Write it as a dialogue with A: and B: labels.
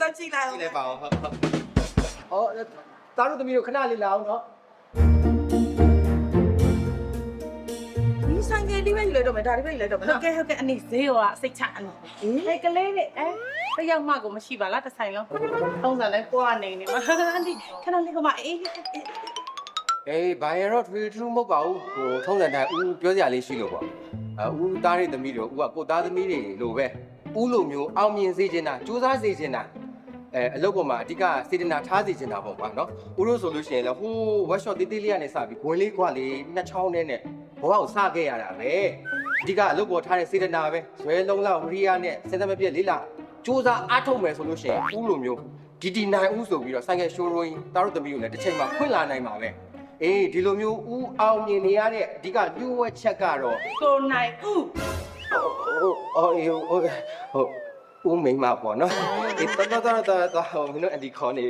A: တော့ကြည့်လိုက်အောင်
B: ကြည့်လိုက်ပါဦးဟုတ်
C: ဟောသားတို့သမီးတို့ခဏလေးလာအောင်နော်
A: ဒီဆိုင်ကဒီပဲယူလိုက်တော့မယ်ဒါဒီပဲယူလိုက်တော့မယ်
D: ဟုတ်
A: နော်
D: ကဲ့အနေဈေးရောစိတ်ချအနေအဲကလေးလေးတယောက်မှကိုမရှိပါလားတစ်ဆိုင်လုံးသုံးစံလဲကိုကနေနေမှာအန်ဒီခဏလေးကမအေး
B: အေးဘာရတော့ထွေထူးမဟုတ်ပါဘူးဟိုထုံးစံတိုင်းဦးပြောစရာလေးရှိလို့ပေါ့ဦးသားတဲ့သမီးတို့ဦးကကိုသားသမီးတွေလိုပဲဦးလိုမျိုးအောင်မြင်စေချင်တာစူးစမ်းစေချင်တာအလုပ်ပေါ်မှာအဓိကစေတနာထားစေချင်တာပေါ့ကွာနော်ဦးတို့ဆိုလို့ရှိရင်လည်းဟိုး workshop တေးသေးလေးကနေစပြီးဝင်လေးကွာလေးနှစ်ချောင်းနဲ့ဘဝကိုစခဲ့ရတာပဲအဓိကအလုပ်ပေါ်ထားတဲ့စေတနာပဲဇွဲလုံးလောက်ဝရိယနဲ့စဉ်းစားမပြည့်လေးလာစူးစမ်းအားထုတ်မယ်ဆိုလို့ရှိရင်ဦးလိုမျိုးဒီနိုင်ဦးဆိုပြီးတော့ဆိုင်ကရှိုးရိုးသားတို့သမီးကိုလည်းတစ်ချိန်မှာဖွင့်လာနိုင်ပါပဲအေးဒီလိုမျိုးဦးအောင်မြင်နေရတဲ့အဓိကညှို့ဝှက်ချက်ကတော့
D: ကိုနိုင်ဦး
B: ဦးမိမပေါ့နော်အေးတော်ဟိုမင်းတို့အဒီခေါ်နေ